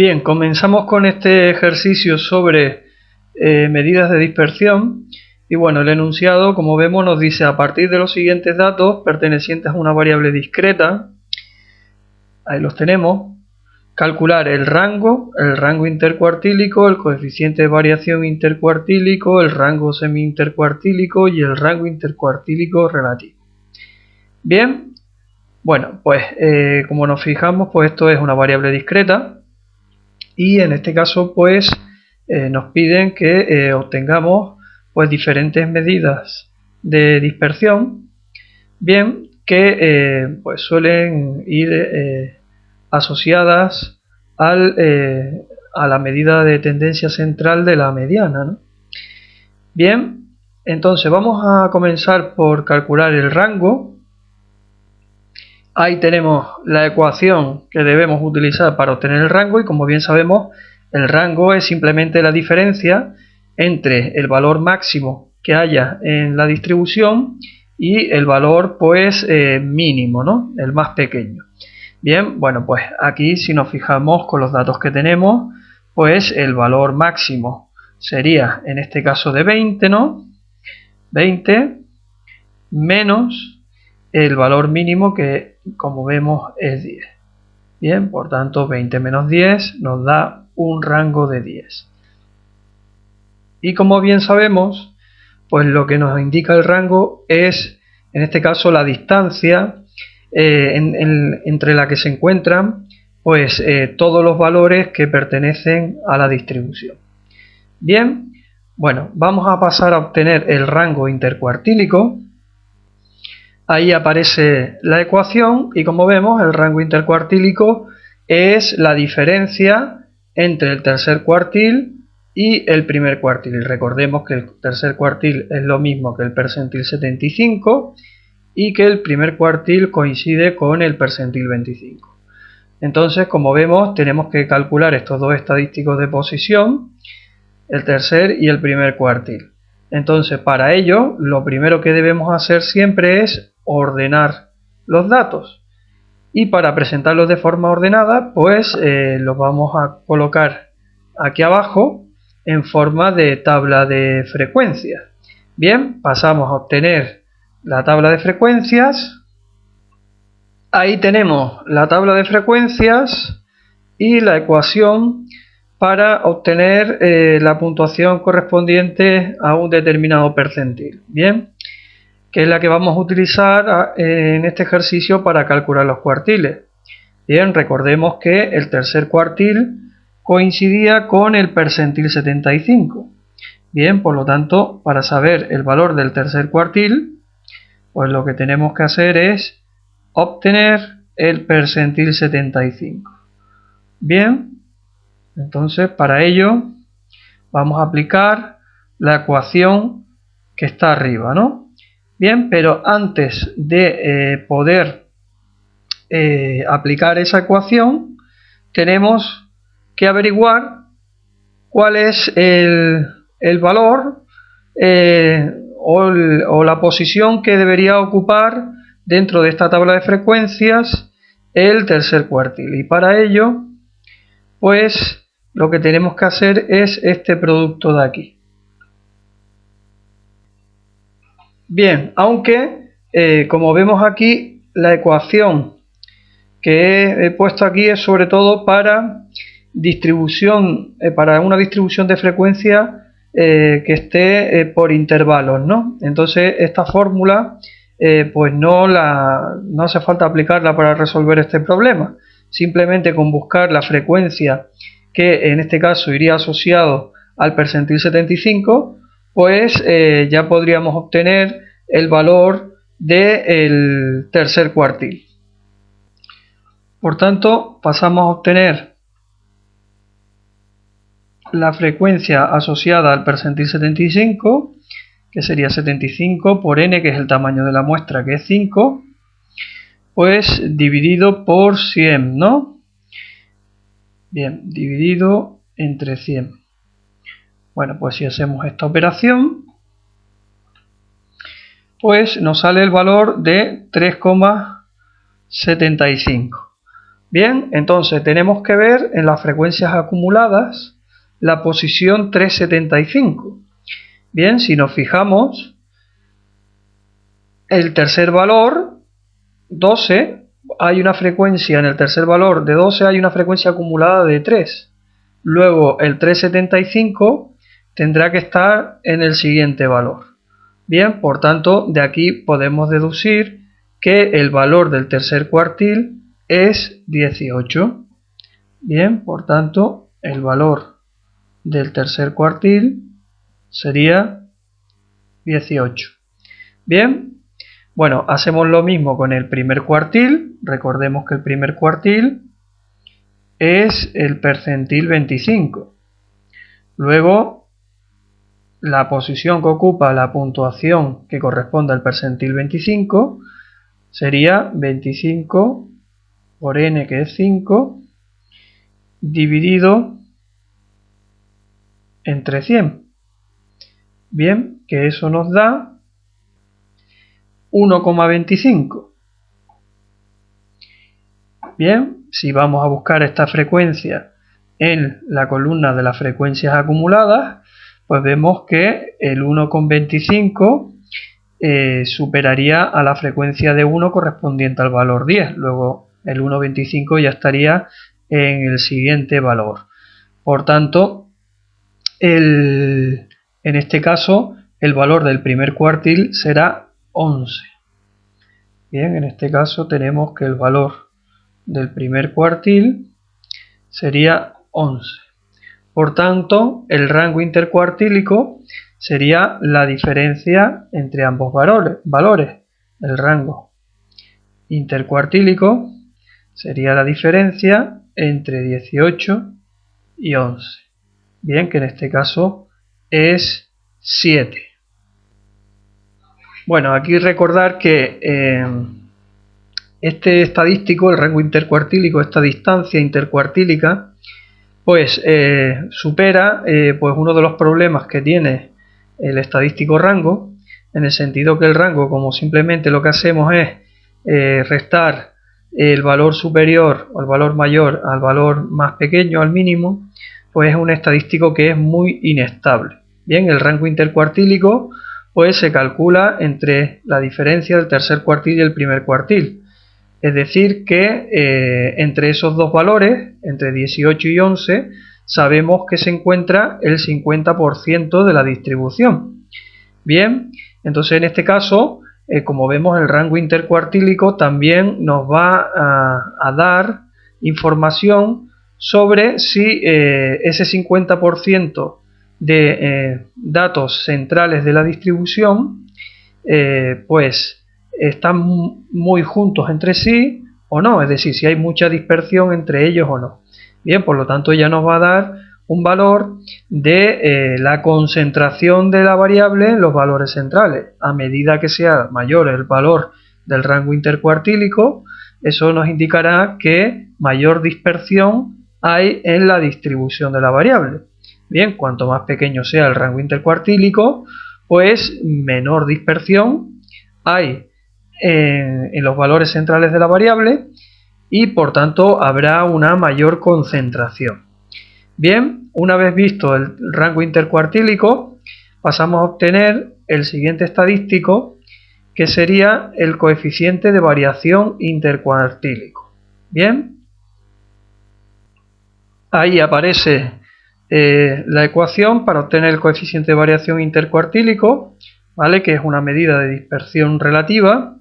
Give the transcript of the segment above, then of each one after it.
Bien, comenzamos con este ejercicio sobre medidas de dispersión y bueno, el enunciado, como vemos, nos dice: a partir de los siguientes datos pertenecientes a una variable discreta, ahí los tenemos, calcular el rango intercuartílico, el coeficiente de variación intercuartílico, el rango semi-intercuartílico y el rango intercuartílico relativo. Bien, bueno, pues como nos fijamos, pues esto es una variable discreta. Y en este caso pues nos piden que obtengamos pues diferentes medidas de dispersión, bien, que pues suelen ir asociadas a la medida de tendencia central de la mediana, ¿no? Bien, entonces vamos a comenzar por calcular el rango. Ahí tenemos la ecuación que debemos utilizar para obtener el rango y, como bien sabemos, el rango es simplemente la diferencia entre el valor máximo que haya en la distribución y el valor pues mínimo, ¿no? El más pequeño. Bien, bueno, pues aquí si nos fijamos con los datos que tenemos, pues el valor máximo sería en este caso de 20, ¿no? 20 menos el valor mínimo, que como vemos es 10. Bien, por tanto 20 menos 10 nos da un rango de 10. Y como bien sabemos, pues lo que nos indica el rango es en este caso la distancia entre la que se encuentran pues todos los valores que pertenecen a la distribución. Bien, bueno, vamos a pasar a obtener el rango intercuartílico. Ahí aparece la ecuación y, como vemos, el rango intercuartílico es la diferencia entre el tercer cuartil y el primer cuartil. Y recordemos que el tercer cuartil es lo mismo que el percentil 75 y que el primer cuartil coincide con el percentil 25. Entonces, como vemos, tenemos que calcular estos dos estadísticos de posición, el tercer y el primer cuartil. Entonces, para ello, lo primero que debemos hacer siempre es ordenar los datos, y para presentarlos de forma ordenada pues los vamos a colocar aquí abajo en forma de tabla de frecuencias. Bien, pasamos a obtener la tabla de frecuencias. Ahí tenemos la tabla de frecuencias y la ecuación para obtener la puntuación correspondiente a un determinado percentil. Bien, que es la que vamos a utilizar en este ejercicio para calcular los cuartiles. Bien, recordemos que el tercer cuartil coincidía con el percentil 75. Bien, por lo tanto, para saber el valor del tercer cuartil, pues lo que tenemos que hacer es obtener el percentil 75. Bien, entonces para ello vamos a aplicar la ecuación que está arriba, ¿no? Bien, pero antes de poder aplicar esa ecuación, tenemos que averiguar cuál es el valor o la posición que debería ocupar dentro de esta tabla de frecuencias el tercer cuartil. Y para ello, pues lo que tenemos que hacer es este producto de aquí. Bien, aunque como vemos aquí, la ecuación que he puesto aquí es sobre todo para distribución, para una distribución de frecuencia que esté por intervalos, ¿no? Entonces esta fórmula pues no hace falta aplicarla para resolver este problema. Simplemente con buscar la frecuencia que en este caso iría asociado al percentil 75, pues ya podríamos obtener el valor del tercer cuartil. Por tanto, pasamos a obtener la frecuencia asociada al percentil 75, que sería 75 por n, que es el tamaño de la muestra, que es 5, pues dividido por 100, ¿no? Bien, dividido entre 100. Bueno, pues si hacemos esta operación, pues nos sale el valor de 3,75. Bien, entonces tenemos que ver en las frecuencias acumuladas la posición 375. Bien, si nos fijamos, el tercer valor, 12, hay una frecuencia en el tercer valor de 12, hay una frecuencia acumulada de 3. Luego el 375 tendrá que estar en el siguiente valor. Bien, por tanto, de aquí podemos deducir que el valor del tercer cuartil es 18. Bien, por tanto, el valor del tercer cuartil sería 18. Bien, bueno, hacemos lo mismo con el primer cuartil. Recordemos que el primer cuartil es el percentil 25. Luego, la posición que ocupa la puntuación que corresponde al percentil 25 sería 25 por n, que es 5, dividido entre 100. Bien, que eso nos da 1,25. Bien, si vamos a buscar esta frecuencia en la columna de las frecuencias acumuladas, pues vemos que el 1,25 superaría a la frecuencia de 1 correspondiente al valor 10. Luego el 1,25 ya estaría en el siguiente valor. Por tanto, en este caso, el valor del primer cuartil será 11. Bien, en este caso tenemos que el valor del primer cuartil sería 11. Por tanto, el rango intercuartílico sería la diferencia entre ambos valores. El rango intercuartílico sería la diferencia entre 18 y 11. Bien, que en este caso es 7. Bueno, aquí recordar que este estadístico, el rango intercuartílico, esta distancia intercuartílica, pues supera pues uno de los problemas que tiene el estadístico rango, en el sentido que el rango, como simplemente lo que hacemos es restar el valor superior o el valor mayor al valor más pequeño, al mínimo, pues es un estadístico que es muy inestable. Bien, el rango intercuartílico pues se calcula entre la diferencia del tercer cuartil y el primer cuartil. Es decir que entre esos dos valores, entre 18 y 11, sabemos que se encuentra el 50% de la distribución. Bien, entonces en este caso, como vemos, el rango intercuartílico también nos va a dar información sobre si ese 50% de datos centrales de la distribución pues están muy juntos entre sí o no, es decir, si hay mucha dispersión entre ellos o no. Bien, por lo tanto ya nos va a dar un valor de la concentración de la variable en los valores centrales. A medida que sea mayor el valor del rango intercuartílico, eso nos indicará que mayor dispersión hay en la distribución de la variable. Bien, cuanto más pequeño sea el rango intercuartílico, pues menor dispersión hay en los valores centrales de la variable y por tanto habrá una mayor concentración. Bien, una vez visto el rango intercuartílico, pasamos a obtener el siguiente estadístico, que sería el coeficiente de variación intercuartílico. Bien, ahí aparece la ecuación para obtener el coeficiente de variación intercuartílico, ¿vale? Que es una medida de dispersión relativa.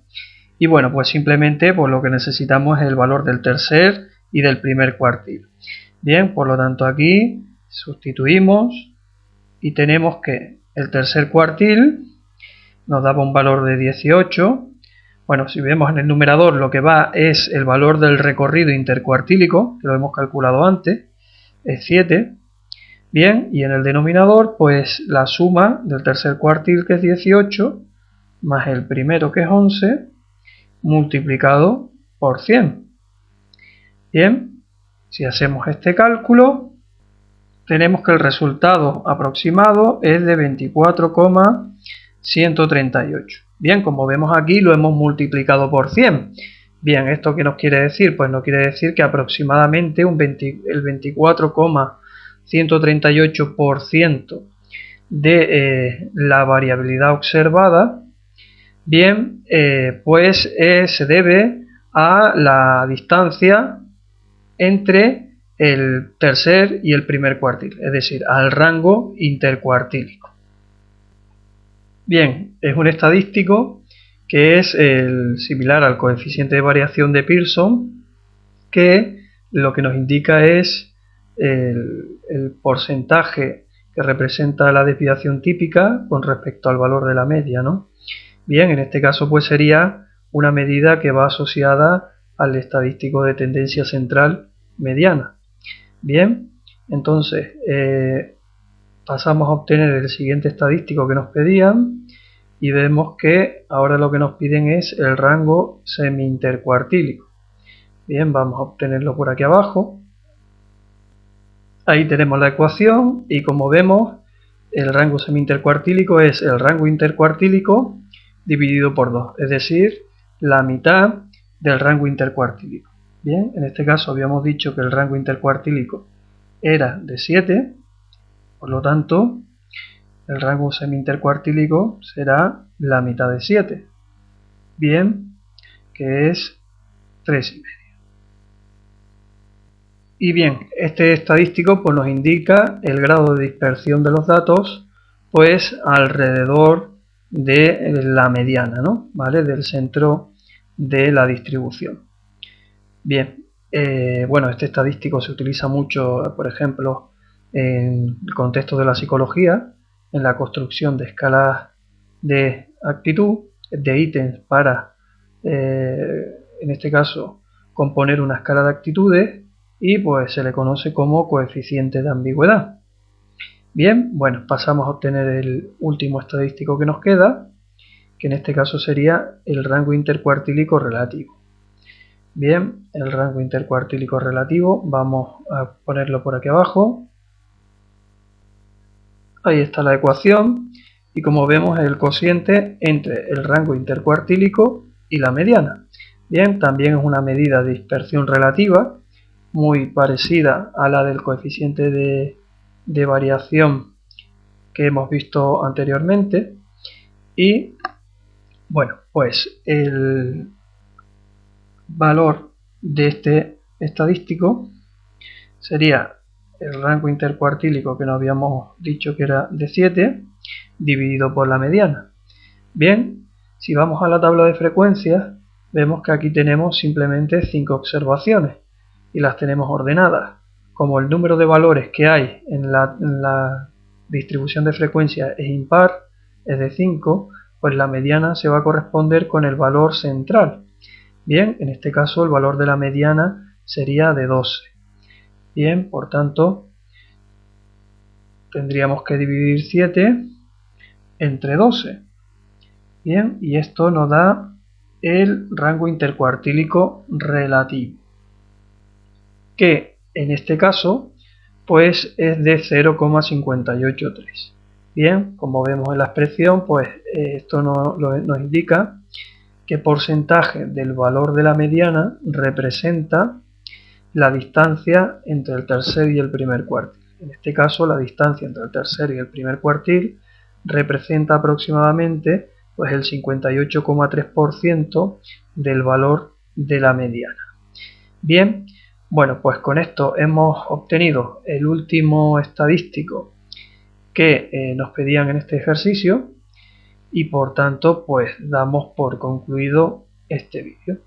Y bueno, pues simplemente pues lo que necesitamos es el valor del tercer y del primer cuartil. Bien, por lo tanto aquí sustituimos y tenemos que el tercer cuartil nos daba un valor de 18. Bueno, si vemos en el numerador lo que va es el valor del recorrido intercuartílico, que lo hemos calculado antes, es 7. Bien, y en el denominador pues la suma del tercer cuartil, que es 18, más el primero, que es 11, multiplicado por 100. Bien, si hacemos este cálculo, tenemos que el resultado aproximado es de 24,138. Bien, como vemos aquí lo hemos multiplicado por 100. Bien, ¿esto qué nos quiere decir? Pues nos quiere decir que aproximadamente el 24,138% de la variabilidad observada, bien, pues se debe a la distancia entre el tercer y el primer cuartil, es decir, al rango intercuartílico. Bien, es un estadístico que es similar al coeficiente de variación de Pearson, que lo que nos indica es el porcentaje que representa la desviación típica con respecto al valor de la media, ¿no? Bien, en este caso pues sería una medida que va asociada al estadístico de tendencia central mediana. Bien, entonces pasamos a obtener el siguiente estadístico que nos pedían y vemos que ahora lo que nos piden es el rango semi-intercuartílico. Bien, vamos a obtenerlo por aquí abajo. Ahí tenemos la ecuación y como vemos el rango semi-intercuartílico es el rango intercuartílico dividido por 2, es decir, la mitad del rango intercuartílico. Bien, en este caso habíamos dicho que el rango intercuartílico era de 7, por lo tanto el rango semi-intercuartílico será la mitad de 7, bien, que es 3,5. Y bien, este estadístico pues, nos indica el grado de dispersión de los datos pues alrededor de la mediana, ¿no? ¿Vale? Del centro de la distribución. Bien, bueno, este estadístico se utiliza mucho, por ejemplo, en el contexto de la psicología, en la construcción de escalas de actitud, de ítems para, en este caso, componer una escala de actitudes y pues se le conoce como coeficiente de ambigüedad. Bien, bueno, pasamos a obtener el último estadístico que nos queda, que en este caso sería el rango intercuartílico relativo. Bien, el rango intercuartílico relativo, vamos a ponerlo por aquí abajo. Ahí está la ecuación y como vemos es el cociente entre el rango intercuartílico y la mediana. Bien, también es una medida de dispersión relativa muy parecida a la del coeficiente de variación que hemos visto anteriormente. Y bueno, pues el valor de este estadístico sería el rango intercuartílico que nos habíamos dicho que era de 7 dividido por la mediana. Bien, si vamos a la tabla de frecuencias vemos que aquí tenemos simplemente 5 observaciones y las tenemos ordenadas. Como el número de valores que hay en la distribución de frecuencias es impar, es de 5, pues la mediana se va a corresponder con el valor central. Bien, en este caso el valor de la mediana sería de 12. Bien, por tanto, tendríamos que dividir 7 entre 12. Bien, y esto nos da el rango intercuartílico relativo, que en este caso pues es de 0,583. Bien, como vemos en la expresión, pues esto nos indica qué porcentaje del valor de la mediana representa la distancia entre el tercer y el primer cuartil. En este caso, la distancia entre el tercer y el primer cuartil representa aproximadamente pues, el 58,3% del valor de la mediana. Bien, bueno, pues con esto hemos obtenido el último estadístico que nos pedían en este ejercicio y por tanto pues damos por concluido este vídeo.